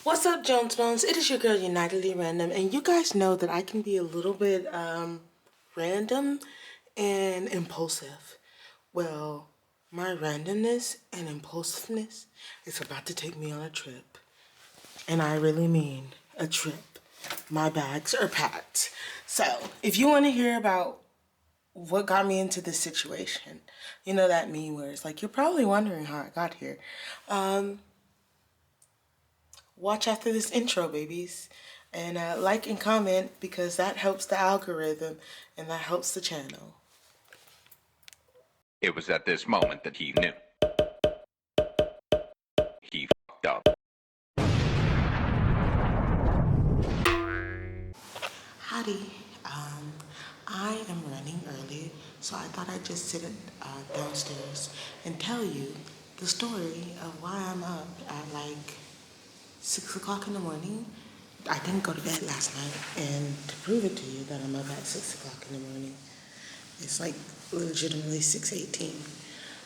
What's up, Jones Bones? It is your girl, Unitedly Random, and you guys know that I can be a little bit random and impulsive. Well, my randomness and impulsiveness is about to take me on a trip, and I really mean a trip. My bags are packed. So, if you want to hear about what got me into this situation, you know that meme where it's like, you're probably wondering how I got here. Watch after this intro, babies. And like and comment because that helps the algorithm and that helps the channel. It was at this moment that he knew. He fucked up. Howdy. I am running early, so I thought I'd just sit downstairs and tell you the story of why I'm up at like 6 o'clock in the morning. I didn't go to bed last night, and to prove it to you that I'm up at 6 o'clock in the morning, it's like legitimately 6:18.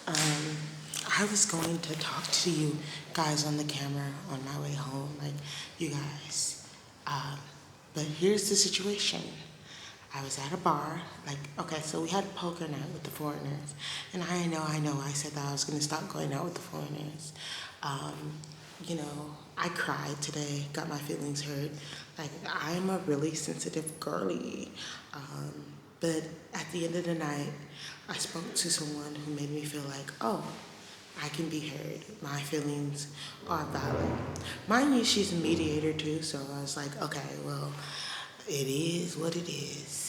I was going to talk to you guys on the camera on my way home, like you guys. But here's the situation. I was at a bar, like, okay, so we had poker night with the foreigners. And I said that I was going to stop going out with the foreigners. I cried today, got my feelings hurt. Like, I'm a really sensitive girly. But at the end of the night, I spoke to someone who made me feel like, oh, I can be heard. My feelings are valid. Mind you, she's a mediator too, so I was like, okay, well, it is what it is.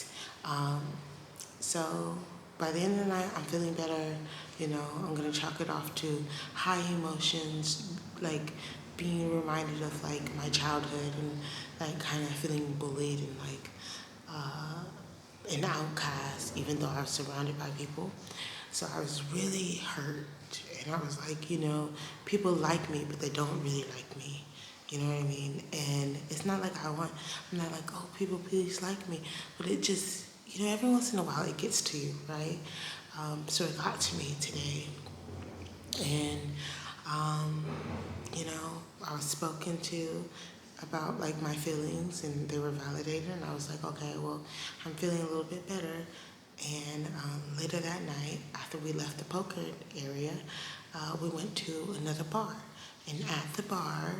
So by the end of the night, I'm feeling better. I'm gonna chalk it off to high emotions, like being reminded of like my childhood and like kind of feeling bullied and like an outcast, even though I was surrounded by people. So I was really hurt, and I was like, people like me, but they don't really like me. You know what I mean? And it's not like I'm not like, oh, people please like me, but it just, every once in a while it gets to you, right? So it got to me today, and you know, I was spoken to about like my feelings and they were validated, and I was like, okay, well, I'm feeling a little bit better. And later that night, after we left the poker area, we went to another bar. And at the bar,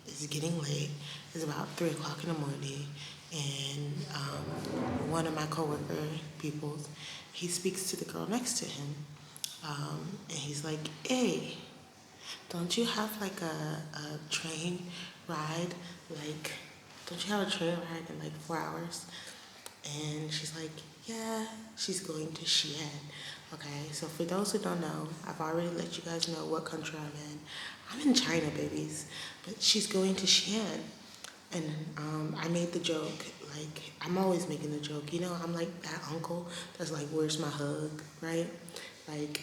it's getting late. It's about 3 o'clock in the morning. And one of my coworker peoples, he speaks to the girl next to him. And he's like, hey, don't you have like a train ride? Like, don't you have a train ride in like 4 hours? And she's like, yeah, she's going to Xian. Okay, so for those who don't know, I've already let you guys know what country I'm in. I'm in China, babies, but she's going to Xian. And I made the joke, like, I'm always making the joke, I'm like that uncle that's like, where's my hug, right? Like,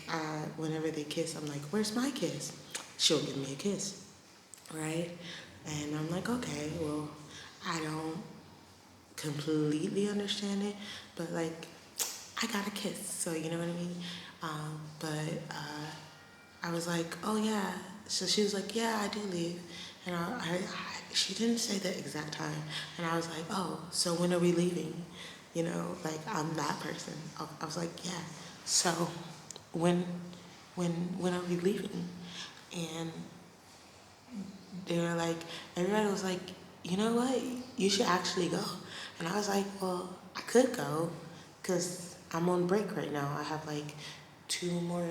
whenever they kiss, I'm like, where's my kiss? She'll give me a kiss, right? And I'm like, okay, well, I don't completely understand it, but like, I got a kiss, so you know what I mean? But I was like, oh yeah. So she was like, yeah, I do leave. And she didn't say the exact time. And I was like, oh, so when are we leaving? Like I'm that person. I was like, yeah. So when, when are we leaving? And they were like, everybody was like, you know what? You should actually go. And I was like, well, I could go because I'm on break right now. I have like 3 more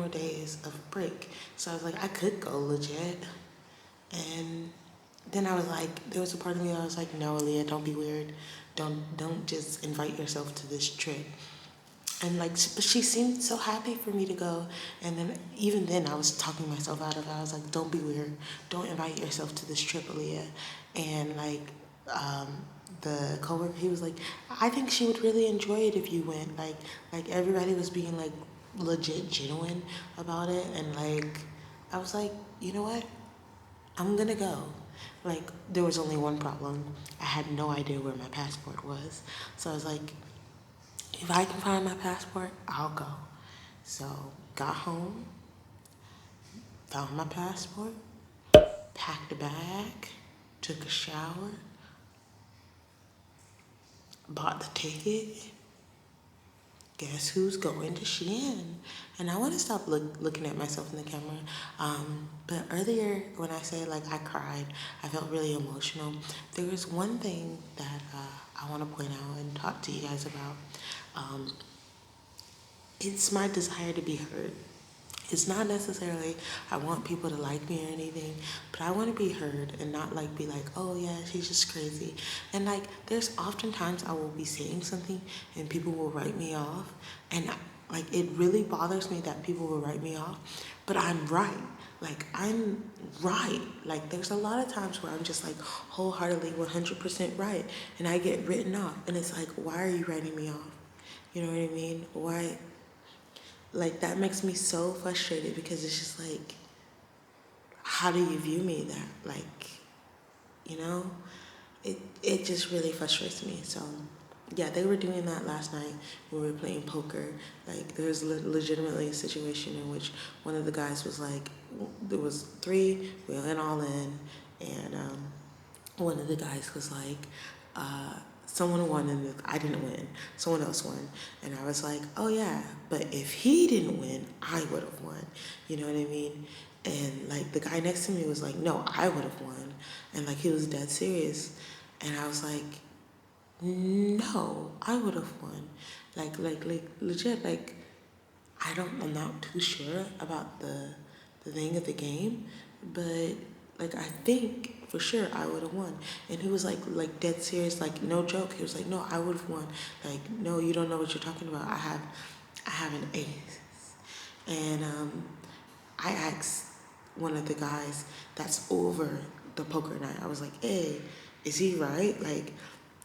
days of break. So I was like, I could go legit. And then I was like, there was a part of me that was like, no, Alia, don't be weird. Don't just invite yourself to this trip. And like, but she seemed so happy for me to go. And then even then, I was talking myself out of it. I was like, don't be weird. Don't invite yourself to this trip, Aaliyah. And like, the coworker, he was like, I think she would really enjoy it if you went. Like everybody was being like legit genuine about it. And like, I was like, you know what? I'm gonna go. Like, there was only one problem. I had no idea where my passport was. So I was like, if I can find my passport, I'll go. So got home, found my passport, packed a bag, took a shower, bought the ticket. Guess who's going to Xian? And I want to stop looking at myself in the camera. But earlier, when I said like I cried, I felt really emotional. There was one thing that I want to point out and talk to you guys about. It's my desire to be heard. It's not necessarily I want people to like me or anything, but I want to be heard and not like be like, oh yeah, she's just crazy. And like there's oftentimes I will be saying something and people will write me off, and like it really bothers me that people will write me off, but I'm right. Like I'm right. Like there's a lot of times where I'm just like wholeheartedly 100% right, and I get written off, and it's like, why are you writing me off? You know what I mean? Why? Like that makes me so frustrated because it's just like, how do you view me that? Like, you know, it just really frustrates me. So yeah, they were doing that last night when we were playing poker. Like there was legitimately a situation in which one of the guys was like, there was three, we went all in, and one of the guys was like, someone won and I didn't win. Someone else won. And I was like, oh yeah, but if he didn't win, I would have won. You know what I mean? And like the guy next to me was like, no, I would have won. And like he was dead serious. And I was like, no, I would have won. Like legit, like I'm not too sure about the thing of the game, but like I think for sure I would have won. And he was like dead serious, like no joke. He was like, no, I would have won. Like, no, you don't know what you're talking about. I have an ace. And I asked one of the guys that's over the poker night. I was like, hey, is he right? Like,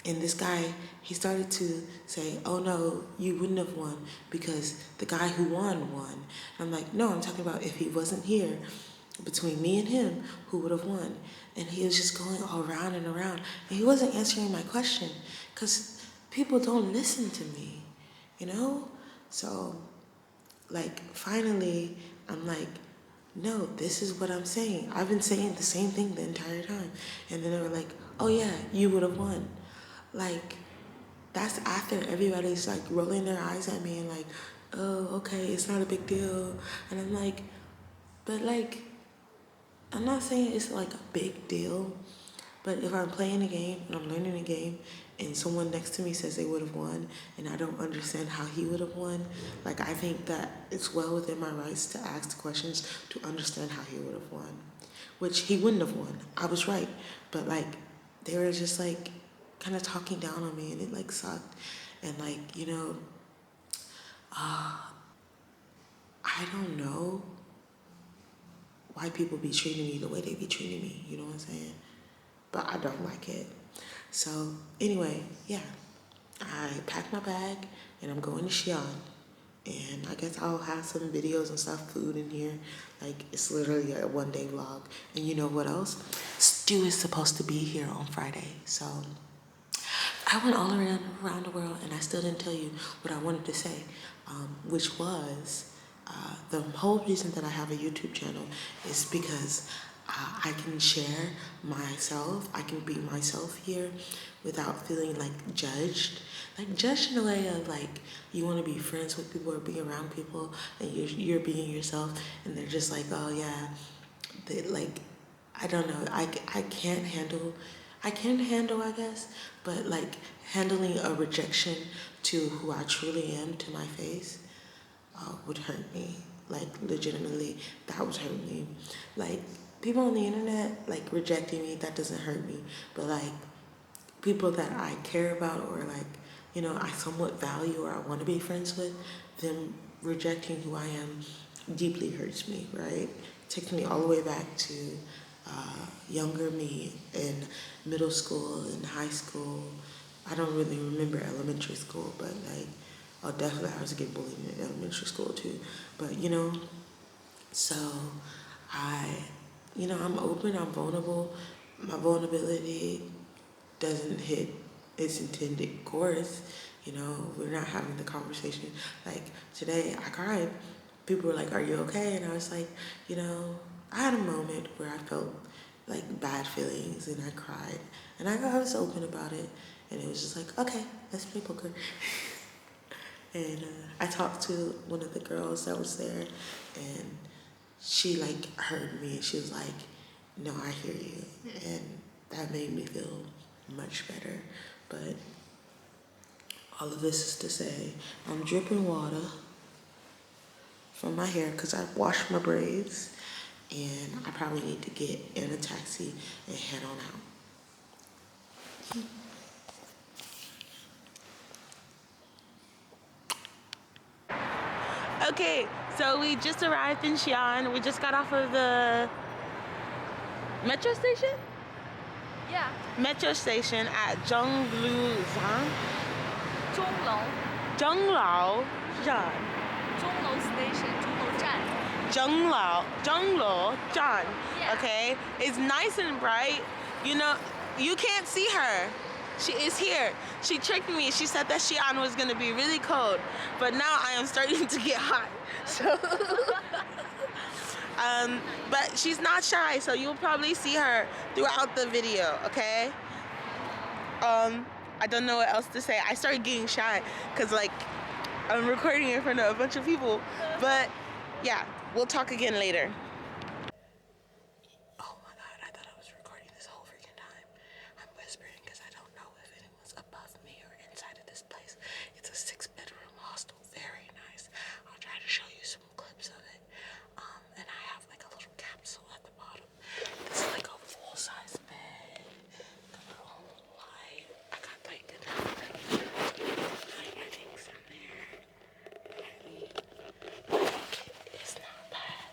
and this guy, he started to say, oh no, you wouldn't have won because the guy who won won. And I'm like, no, I'm talking about if he wasn't here, between me and him, who would have won? And he was just going all around and around. And he wasn't answering my question because people don't listen to me, you know? So, like, finally, I'm like, no, this is what I'm saying. I've been saying the same thing the entire time. And then they were like, oh yeah, you would have won. Like, that's after everybody's like rolling their eyes at me and like, oh, okay, it's not a big deal. And I'm like, but like, I'm not saying it's like a big deal, but if I'm playing a game and I'm learning a game and someone next to me says they would have won and I don't understand how he would have won, like I think that it's well within my rights to ask the questions to understand how he would have won, which he wouldn't have won. I was right, but like they were just like kind of talking down on me and it like sucked. And like, you know, I don't know why people be treating me the way they be treating me, you know what I'm saying? But I don't like it. So anyway, yeah, I packed my bag and I'm going to Xian. And I guess I'll have some videos and stuff, food in here. Like it's literally a 1 day vlog. And you know what else? Stu is supposed to be here on Friday. So I went all around the world and I still didn't tell you what I wanted to say, which was the whole reason that I have a YouTube channel is because I can share myself. I can be myself here without feeling like judged. Like judged in a way of like you want to be friends with people or be around people and you're being yourself and they're just like, oh yeah, they like, I don't know. I can't handle, I can handle, I guess, but like handling a rejection to who I truly am to my face would hurt me. Like legitimately, that would hurt me. Like people on the internet, like rejecting me, that doesn't hurt me. But like people that I care about or like, you know, I somewhat value or I want to be friends with, them rejecting who I am deeply hurts me, right? Takes me all the way back to younger me in middle school and high school. I don't really remember elementary school, but like, oh, definitely I was getting bullied in elementary school too. But you know, so I, you know, I'm open, I'm vulnerable. My vulnerability doesn't hit its intended course. You know, we're not having the conversation. Like today, I cried. People were like, "Are you okay?" And I was like, you know, I had a moment where I felt like bad feelings, and I cried, and I was open about it, and it was just like, okay, let's play poker. And I talked to one of the girls that was there, and she like heard me, and she was like, no, I hear you, and that made me feel much better. But all of this is to say, I'm dripping water from my hair because I washed my braids, and I probably need to get in a taxi and head on out. Okay, so we just arrived in Xian. We just got off of the metro station? Yeah. Metro station at Zhongluzang. 钟楼 Zhonglao Station 钟楼站 Zhonglao Zhan. Yeah. Okay? It's nice and bright. You know, you can't see her. She is here. She tricked me. She said that Xian was gonna be really cold, but now I am starting to get hot. So, but she's not shy, so you'll probably see her throughout the video. Okay. I don't know what else to say. I started getting shy because like I'm recording in front of a bunch of people. But yeah, we'll talk again later. Oh my god, I thought I was recording this whole freaking time. I'm whispering because I don't know if anyone's above me or inside of this place. It's a 6-bedroom hostel, very nice. I'll try to show you some clips of it. And I have like a little capsule at the bottom. This is like a full-size bed. Got my own light. I got like things in there. It's not bad.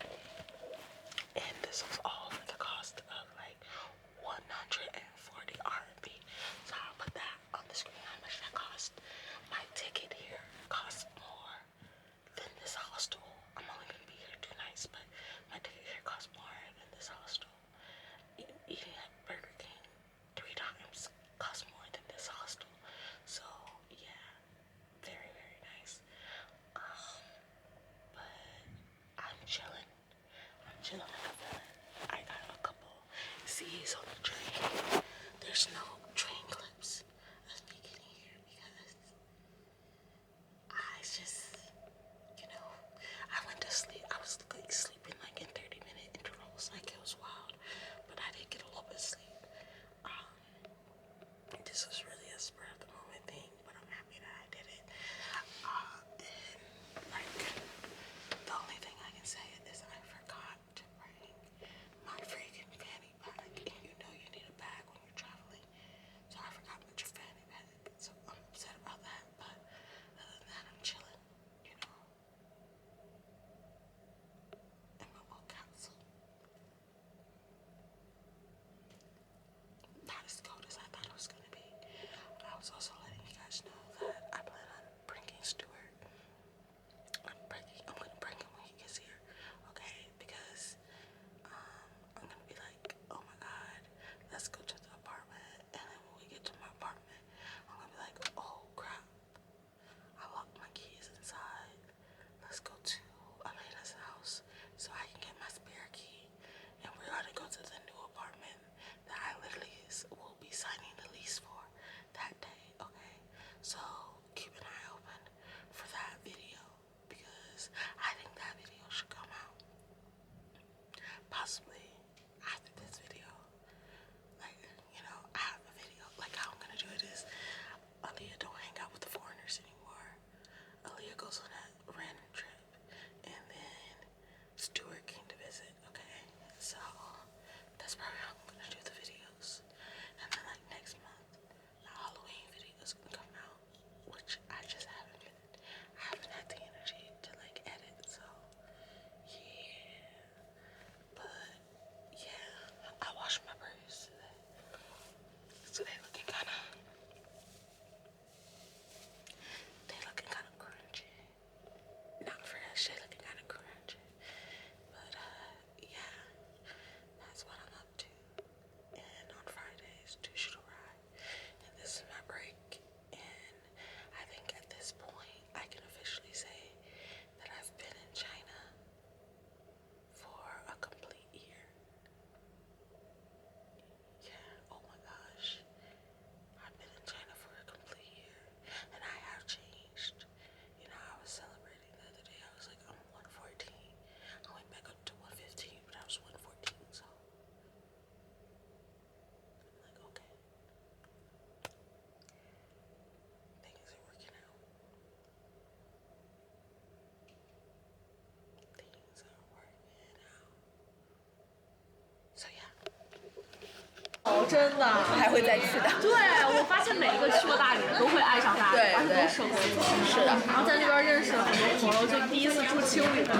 真的。还会再去的。对，我发现每一个去过大理的都会爱上大理，而且都舍不得走。是的。然后在那边认识了很多朋友，就第一次住青旅的。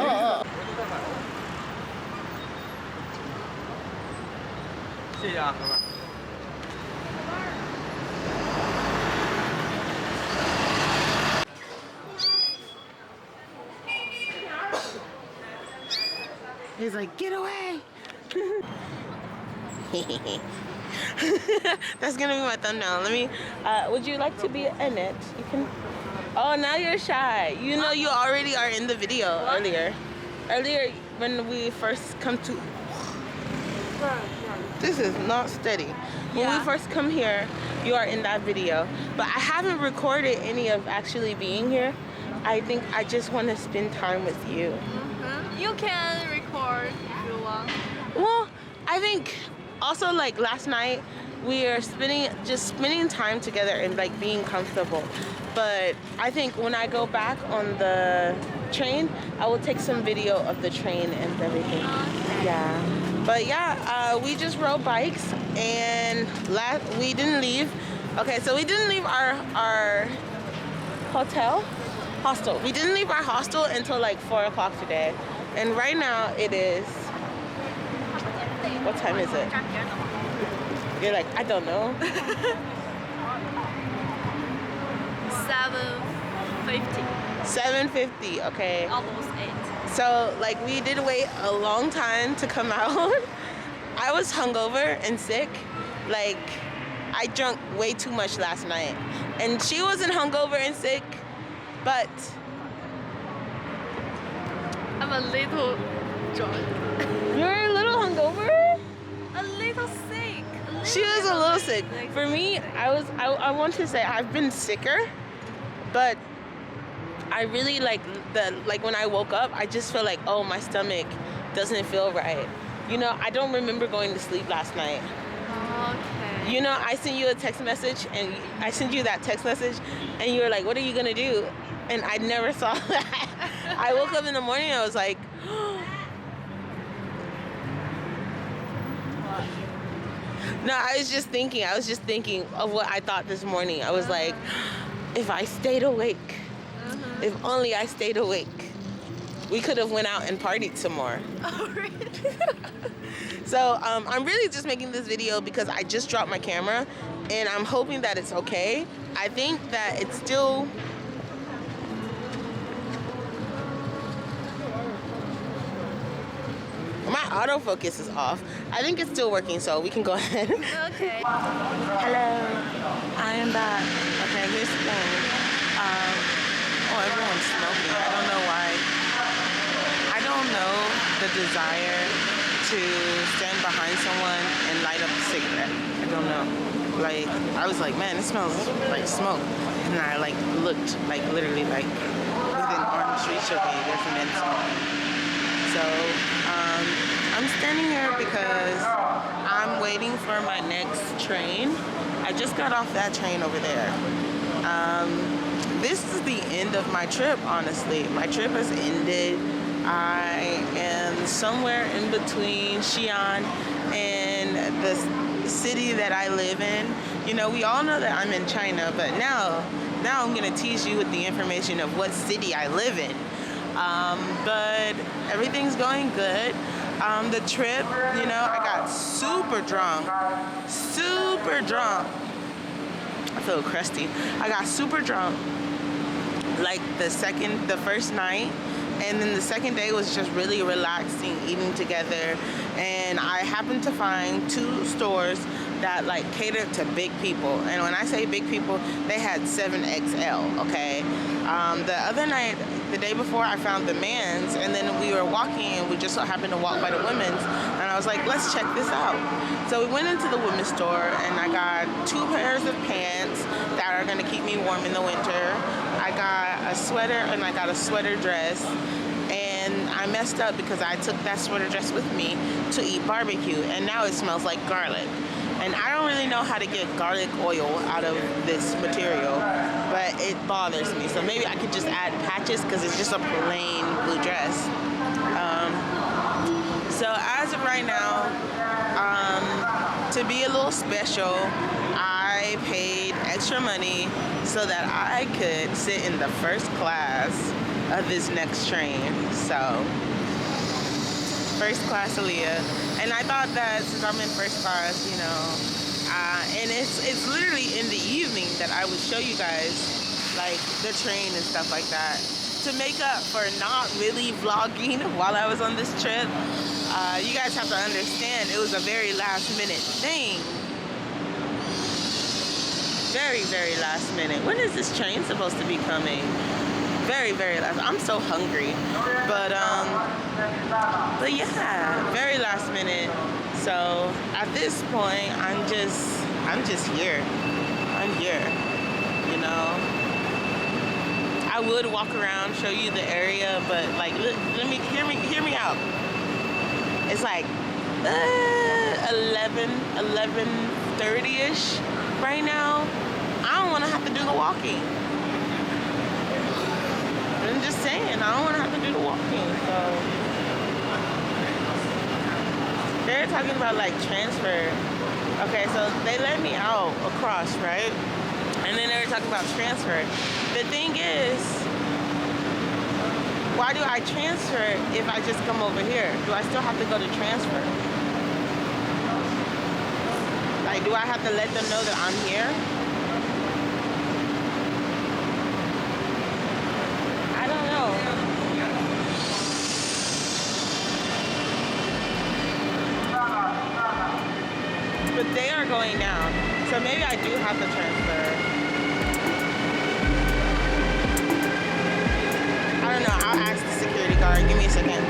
谢谢啊，哥们儿。He's like, get away. That's gonna be my thumbnail. Let me, would you like to be in it? You can. Oh, now you're shy. You know you already are in the video earlier. Earlier when we first come to. This is not steady. When we first come here, you are in that video. But I haven't recorded any of actually being here. I think I just want to spend time with you. You can record if you want. Well, I think also like last night we are spending time together and like being comfortable. But I think when I go back on the train, I will take some video of the train and everything. Okay. Yeah. But yeah, we just rode bikes and we didn't leave. Okay, so we didn't leave our hostel. We didn't leave our hostel until like 4 o'clock today. And right now it is, what time is it? You're like, I don't know. 7:50. 7:50, okay. Almost 8. So like we did wait a long time to come out. I was hungover and sick. Like I drank way too much last night. And she wasn't hungover and sick, but I'm a little drunk. you're a little hungover? A little sick. She was a little sick. For me, I want to say I've been sicker, but I really like when I woke up, I just feel like, oh, my stomach doesn't feel right. You know, I don't remember going to sleep last night. Okay. You know, I sent you a text message and I sent you that text message and you were like, what are you gonna do? And I never saw that. I woke up in the morning and I was like, no, I was just thinking of what I thought this morning. I was like, if I stayed awake, if only I stayed awake, we could have went out and partied some more. Oh, really? So I'm really just making this video because I just dropped my camera and I'm hoping that it's okay. I think that it's still, my autofocus is off. I think it's still working, so we can go ahead. Okay. Hello, I am back. Okay, here's the thing. Oh, everyone's smoking. I don't know why. I don't know the desire to stand behind someone and light up a cigarette. I don't know. Like, I was like, man, it smells like smoke. And I like looked, like literally like within arm's reach of me, there's men smoking. So, I'm standing here because I'm waiting for my next train. I just got off that train over there. This is the end of my trip, honestly. My trip has ended. I am somewhere in between Xian and the city that I live in. You know, we all know that I'm in China, but now I'm gonna tease you with the information of what city I live in. But everything's going good. The trip, you know, I got super drunk. I feel crusty. I got super drunk like the first night, and then the second day was just really relaxing, eating together, and I happened to find 2 stores that like catered to big people. And when I say big people, they had 7XL, okay? The other night, the day before, I found the men's, and then we were walking and we just so happened to walk by the women's, and I was like, let's check this out. So we went into the women's store and I got 2 pairs of pants that are gonna keep me warm in the winter. I got a sweater and I got a sweater dress, and I messed up because I took that sweater dress with me to eat barbecue, and now it smells like garlic. And I don't really know how to get garlic oil out of this material, but it bothers me. So maybe I could just add patches because it's just a plain blue dress. So as of right now, to be a little special, I paid extra money so that I could sit in the first class of this next train. So, first class Alia. And I thought that since I'm in first class, you know, and it's literally in the evening that I would show you guys like the train and stuff like that, to make up for not really vlogging while I was on this trip. You guys have to understand, it was a very last minute thing. Very, very last minute. When is this train supposed to be coming? Very, very last. I'm so hungry. But yeah, very last minute. So at this point, I'm just here. I'm here, you know. I would walk around, show you the area, but like, let me hear me out. It's like 11:30ish right now. I don't want to have to do the walking. I'm just saying, I don't want to have to do the walking. So they're talking about like transfer. Okay, so they let me out across, right? And then they were talking about transfer. The thing is, why do I transfer if I just come over here? Do I still have to go to transfer? Like, do I have to let them know that I'm here? I don't know. But they are going down. So maybe I do have to transfer. I don't know. I'll ask the security guard. Give me a second.